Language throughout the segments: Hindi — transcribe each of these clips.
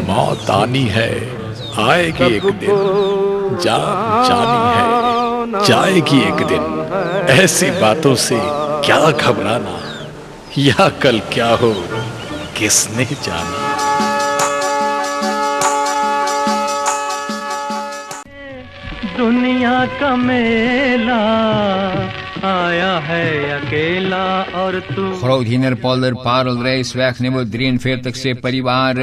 मौत आनी है, आएगी एक दिन, जान जानी है, जाएगी एक दिन। ऐसी बातों से क्या घबराना, या कल क्या हो किसने जाना। दुनिया का मेला आया है अकेला और तू। Groot Hinnerpolder, Parelreis, weg nummer 43 से परिवार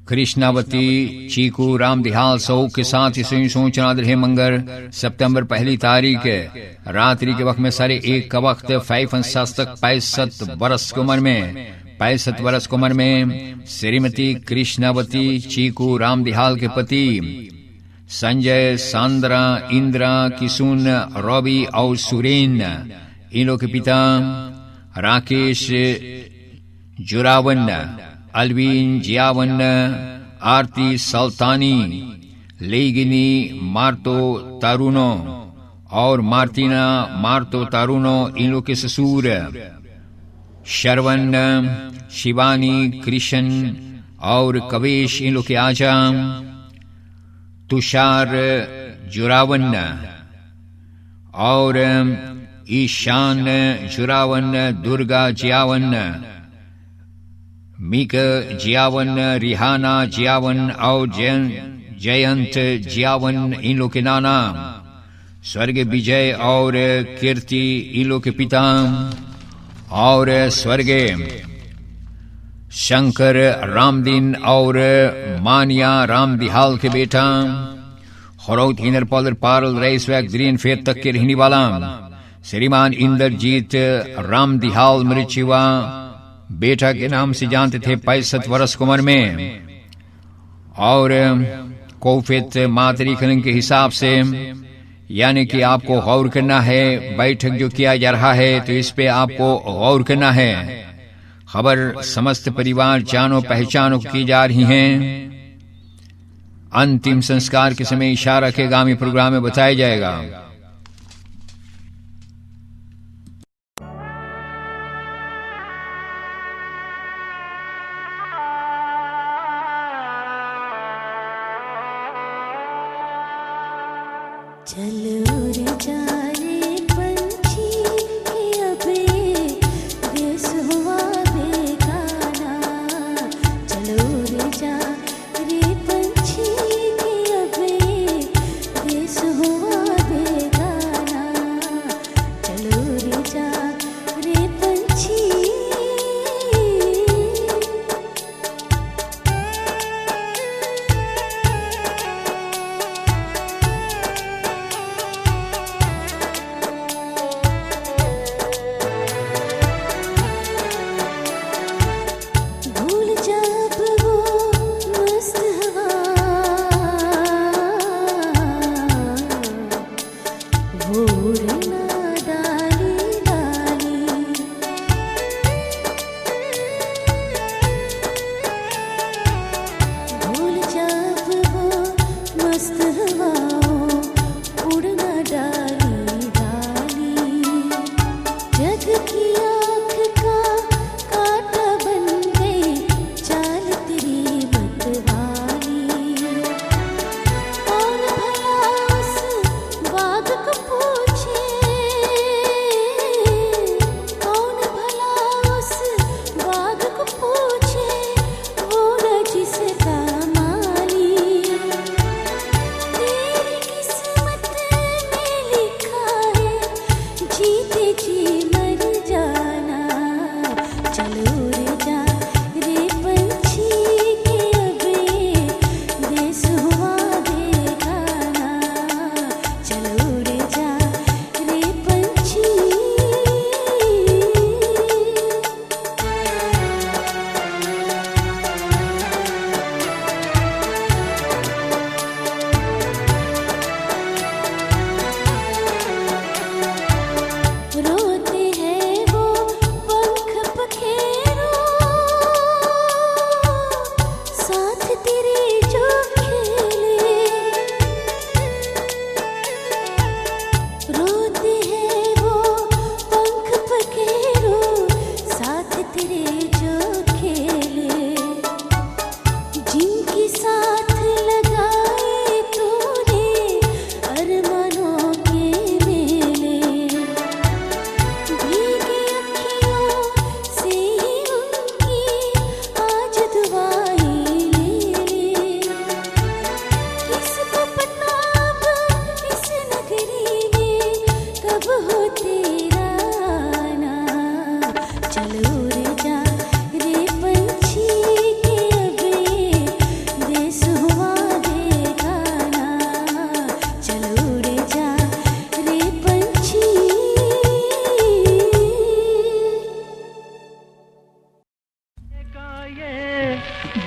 कृष्णावती चीकू राम दिहाल सौ के साथ ही सूचना रहे मंगर सितंबर 1 तारीख रात्रि के वक्त में 1:30 का वक्त 65 बरस की उम्र में 65 बरस की उम्र में श्रीमती कृष्णावती चीकू राम दिहाल के पति संजय, सांद्रा, इंद्रा, किशुन, रवि और सुरेन, इन लोग के पिता राकेश जुरावन, अलवीन जियावन, आरती सल्तानी, लेगिनी मार्तो तारुनो और मार्टिना मार्तो तारुनो, इन लोग के ससुर शरवण, शिवानी, कृष्ण और कवेश, इन लोग के आजा तुषार जुरावन और ईशान जुरावन, दुर्गा जियावन, मीक जियावन, रिहाना जियावन और जयंत जियावन, इन लोग के नाना स्वर्ग विजय और कीर्ति, इन लोग के पिता और स्वर्गे शंकर रामदीन और मानिया राम दिहाल के बेटा खरौत हिनरपॉलर पारल रईस वैक 43 तक के रहने वाला श्रीमान इंद्रजीत राम दिहाल मृत्युआ बेटा के नाम से जानते थे 65 वर्ष की उम्र में और कोफित मातरीखन के हिसाब से यानी कि आपको गौर करना है। बैठक जो किया जा रहा है तो इस पे आपको गौर करना है। खबर समस्त परिवार जानो पहचानो की जा रही हैं। अंतिम संस्कार के समय इशारा के आगामी प्रोग्राम में बताया जाएगा। चलो रे जाने पंछी अबे देश हुआ बेगाना। चलो रे जा रे पंछी अबे देश हुआ बेगाना। चलो रे जा रे पंछी।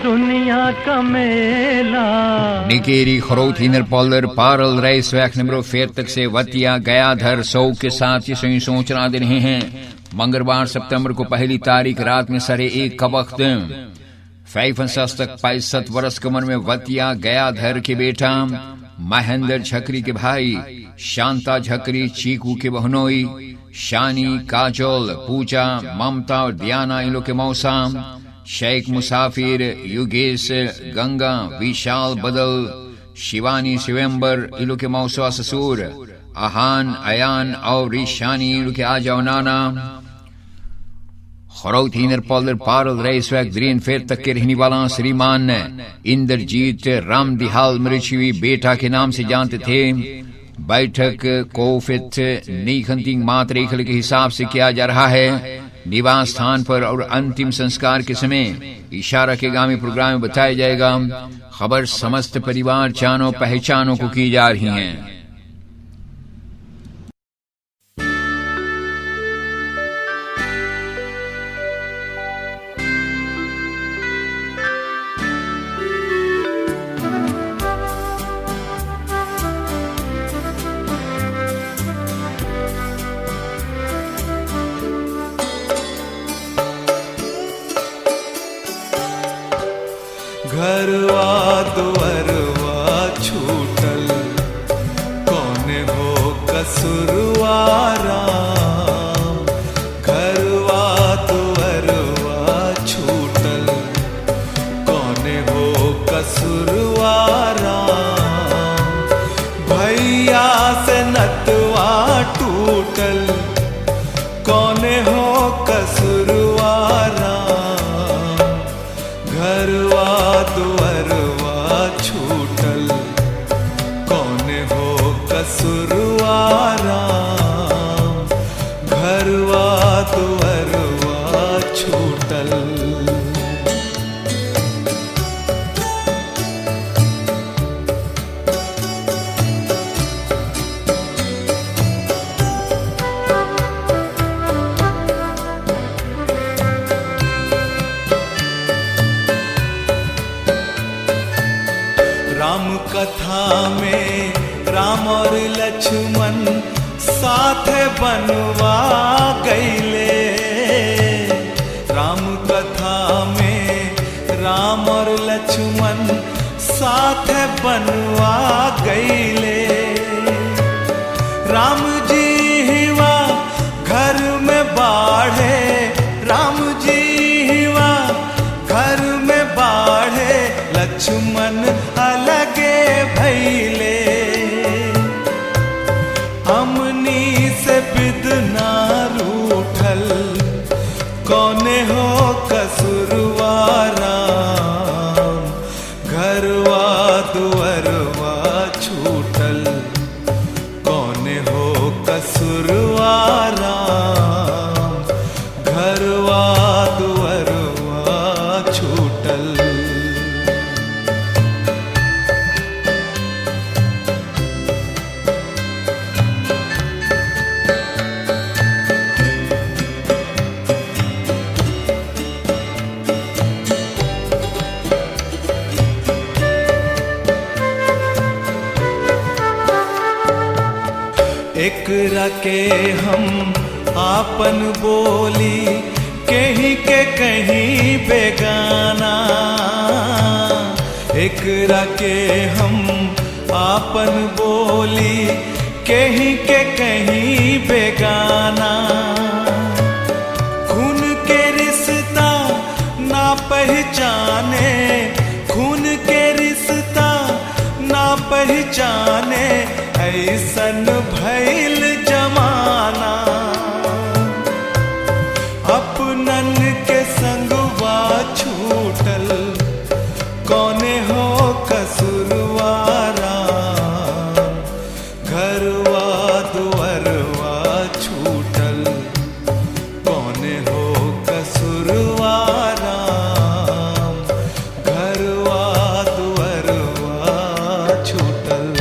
दुनिया का मेला। निकेरी खरोथीनर पॉलर पारल रेस वैक नंबर 40 से वतिया गयाधर सौ के साथ ये सूचना दे रहे हैं। मंगलवार सितंबर को पहली तारीख रात में 1:30 का वक्त 65 वर्ष की उम्र में वतिया गयाधर के बेटा महेंद्र झकरी के भाई शांता झकरी चीकू के बहनोई शानी काजोल पूजा ममता और दियाना इन लोग के मौसा शेख मुसाफिर युगेश गंगा विशाल बदल शिवानी शिवम्बर इन लोग के मौसा ससुर आहान अयान और ईशानी इन लोग के आ जाओ नाना खरौथीनर पॉलर पारल रेस वैक द्रीन फेर तक के रहने वाला श्रीमान इंद्रजीत राम दिहाल मृषि बेटा के नाम से जानते थे। बैठक कोफित नीखंतिंग मातरेखल के हिसाब से किया जा रहा है। निवास स्थान पर और अंतिम संस्कार के समय इशारा के गामी प्रोग्राम में बताया जाएगा। खबर समस्त परिवार जानो पहचानों को की जा रही है। घरवा दुअरवा छूटल कौने हो कसुरवारा। घरवा दुअरवा छूटल कौने हो कसुरवारा। भैया से नतवा टूटल कौने हो कसुरवारा। घरवा दुअरवा छूटल कौने हो कसुरवारा। घरवा दुअरवा छूटल। राम कथा में राम और लक्ष्मण साथ बनवा गईले। राम कथा में राम और लक्ष्मण साथ बनवा गईले। राम जी हिवा घर में बाढ़े। राम जी हिवा घर में बाढ़े। लक्ष्मण अलगे भैले। हमनी से बिदना रूठल कौने हो कसुरवारा। घरवा दुअरवा छूटल कौने हो कसुरवारा। घरवा दुअरवा छूटल। एकरा के हम आपन बोली कहीं के कहीं बेगाना। एकरा के हम आपन बोली कहीं के कहीं बेगाना। खून के रिश्ता ना पहचाने। खून के रिश्ता ना पहचाने। ऐसन भइल जमाना। अपनन के संगवा छूटल कौने हो कसुरवारा। घरवा दुअरवा छूटल कौने हो कसुरवारा। घरवा दुअरवा छूटल।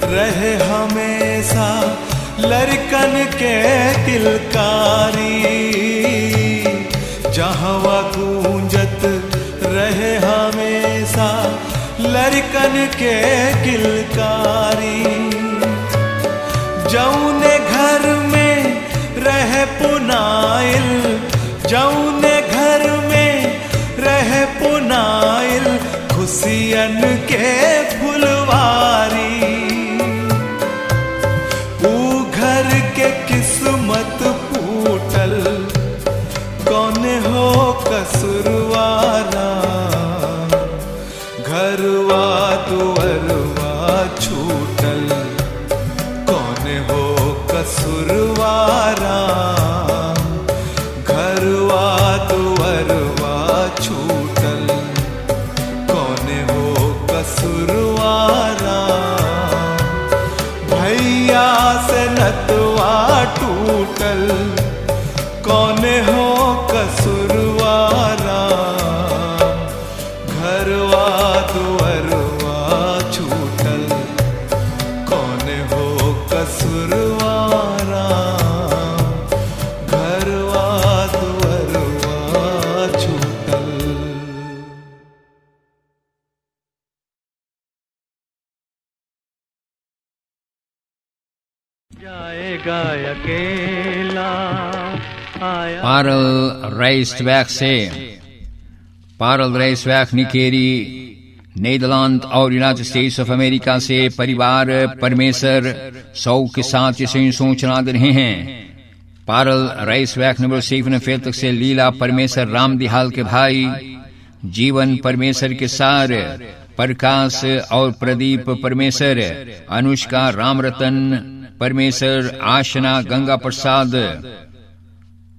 रहे हमेशा लड़कन के किलकारी, जहवा गूंजत रहे हमेशा लड़कन के किलकारी। जौने घर में रहे पुनाइल, जौने घर में रहे पुनाइल खुशियन के फुलवारी, ऊ घर के किस्मत फूटल कौन हो कसूरवारा। घरवा दुअरवा छूटल कौन हो कसूरवारा। घरवा दुअरवा छूटल कौन हो कसूरवारा। भैया से नतवा टूटल कौन हो कसूरवारा। घरवा दुअरवा छूटल कौन हो कसूरवारा। घरवा दुअरवा छूटल। जाएगा अकेला आया। Parel Rijsweg से पारल rijsweg निकेरी नीदरलैंड और यूनाइटेड स्टेट्स ऑफ अमेरिका से परिवार परमेश्वर 100 के साथ ये सूचना दे रहे हैं। पारल rijsweg नंबर 47 से लीला परमेश्वर राम दिहाल के भाई जीवन परमेश्वर के सार प्रकाश और प्रदीप परमेश्वर, अनुष्का रामरतन परमेश्वर, आशना गंगा प्रसाद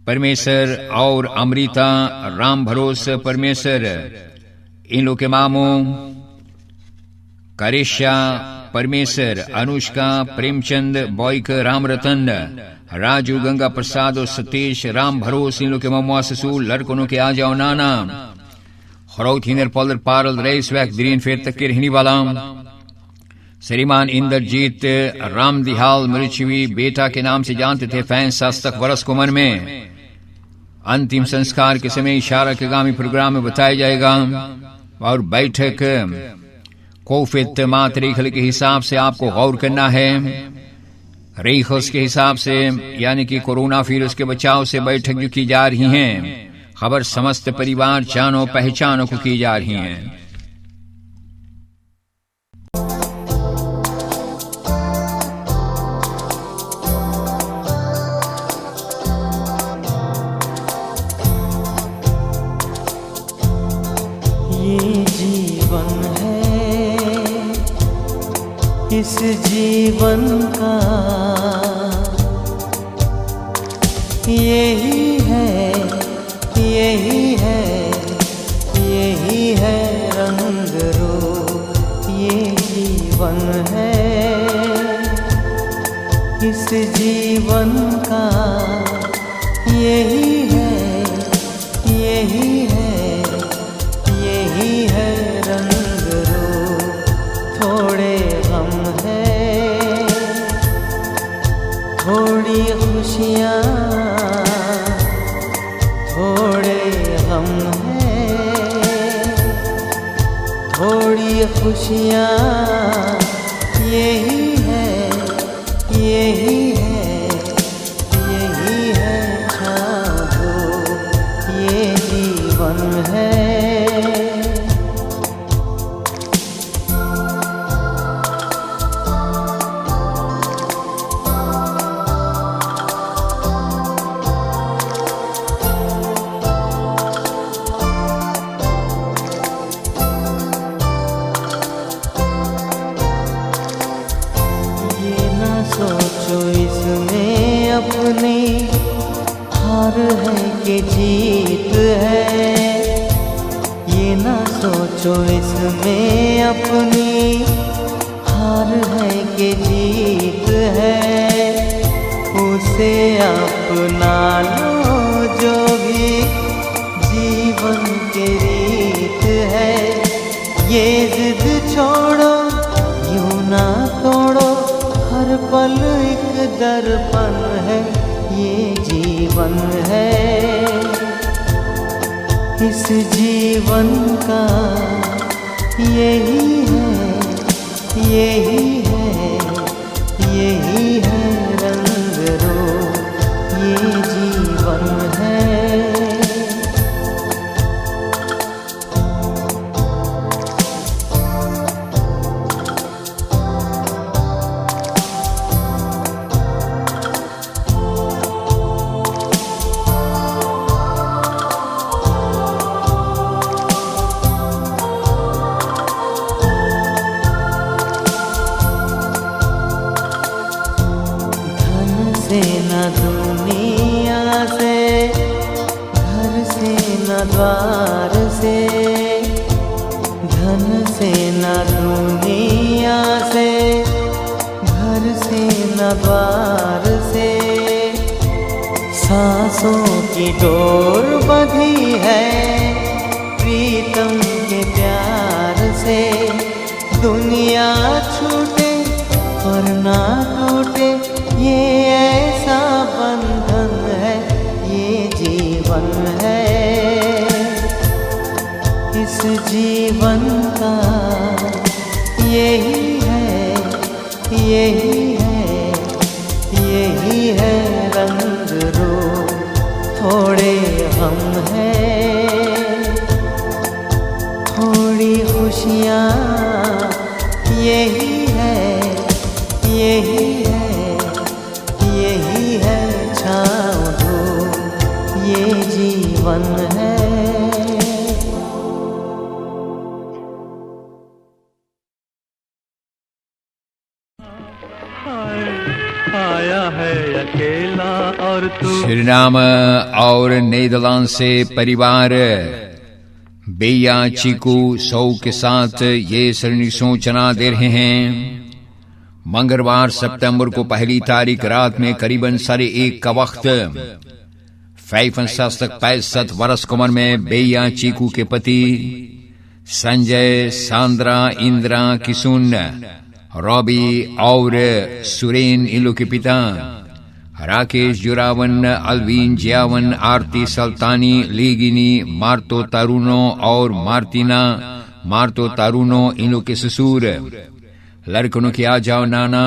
परमेश्वर और अमृता राम भरोस परमेश्वर, इन लोग के मामों करिश्या परमेश्वर, अनुष्का प्रेमचंद बॉयक रामरतन, राजू गंगा प्रसाद और सतीश राम भरोस, इन लोग के मामों ससुर लड़कों के आ जाओ नाना। खरौत हिंदर पॉलर पारल rijsweg 43 तक के रहने वाला श्रीमान इंद्रजीत राम दिहाल मृत्युवी बेटा के नाम से जानते थे। 65 वर्ष की उम्र में अंतिम संस्कार के समय इशारा के आगामी प्रोग्राम में बताया जाएगा और बैठक कोफित मात रेखल के हिसाब से आपको गौर करना है। रेखस के हिसाब से यानी कि कोरोना वायरस के बचाव से बैठक जो की जा रही हैं, खबर समस्त परिवार जानो पहचानो को की जा रही हैं। ये जीवन है, इस जीवन का यही है, यही है, यही है रंग रूप। ये जीवन है, इस जीवन का यही है, यही है, यही है रंग रूप। थोड़े गम है, थोड़ी खुशियाँ, थोड़े गम है, थोड़ी खुशियाँ, यही है, यही है, यही है छाँव। ये जीवन है। सोचो इसमें अपनी हार है कि जीत है, ये ना सोचो इसमें अपनी हार है कि जीत है। उसे अपना लो जो भी जीवन की रीत है। ये जिद छोड़ो यूं ना तो पल एक दर्पण है, ये जीवन है। इस जीवन का यही है, यही है, यही है रंग रूप, ये जीवन है। से न दुनिया से, घर से न द्वार से, धन से न दुनिया से, घर से न द्वार से। सांसों की डोर बंधी है प्रीतम के प्यार से। दुनिया छूटे पर ना टूटे, ये ऐसा बंधन है, ये जीवन है। इस जीवन का यही है, यही है, यही है रंग रूप। थोड़े हम हैं, थोड़ी खुशियाँ, यही है, यही है, यही है छाँव धूप, ये जीवन है। आया है अकेला और तू। सुरिनाम और नीदरलैंड से परिवार बेया चीकू सौ के साथ ये सरणी सूचना दे रहे हैं। मंगलवार सितंबर को पहली तारीख रात में करीबन 1:30 का वक्त 65 वर्ष की उम्र में बेया चीकू के पति संजय, सांद्रा, इंदिरा, किशुन, रॉबी और सुरेन, इन लोग के पिता राकेश जुरावन, अलवीन जियावन, आरती सल्तानी, लीगिनी, मार्तो तारुनो और मार्टिना मार्तो तारुनो, इन लोग के ससुर। लड़कों के आ जाओ नाना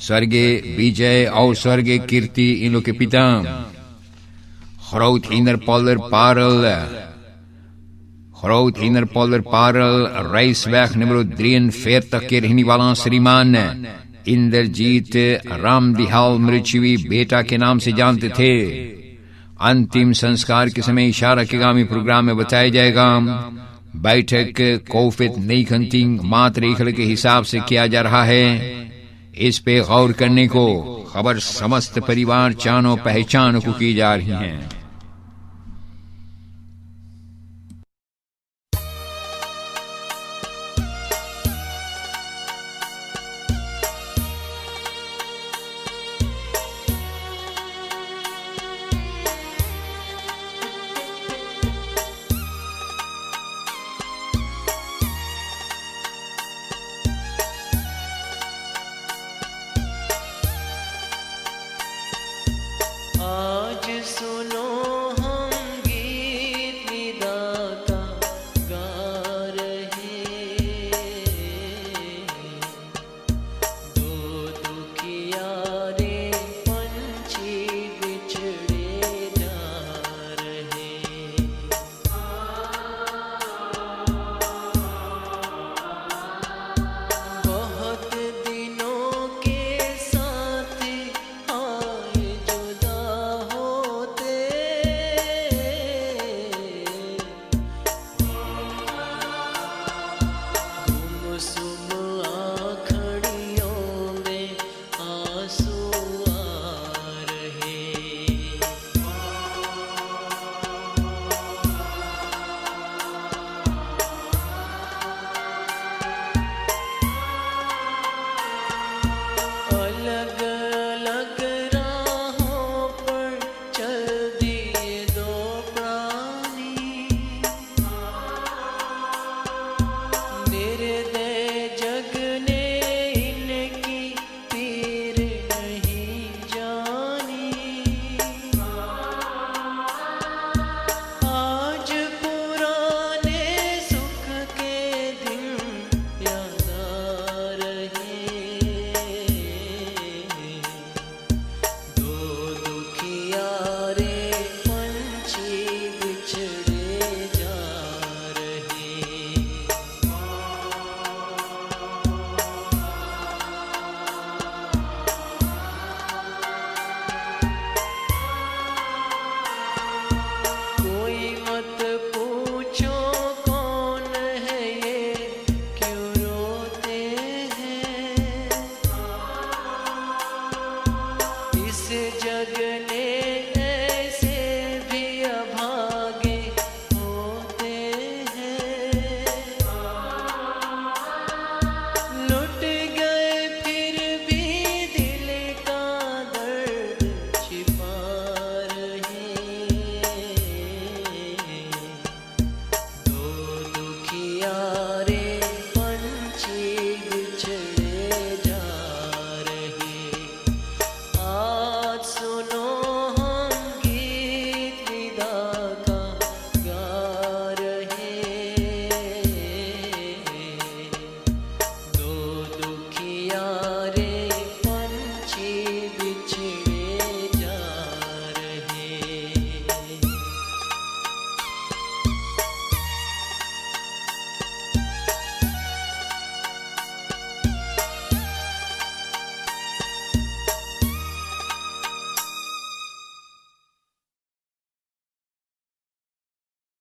स्वर्गीय विजय और स्वर्गीय कीर्ति, इन लोग के पिता। Groot Innerpolder Parel, Reisweg nummer 43 के रहने वाला श्रीमान इंद्रजीत रामदिहाल मृचवी बेटा के नाम से जानते थे। अंतिम संस्कार के समय इशारा के आगामी प्रोग्राम में बताया जाएगा। बैठक कोविड-19 मातृकल के हिसाब से किया जा रहा है। इस पे गौर करने को खबर समस्त परिवार चानो पहचान को की जा रही है।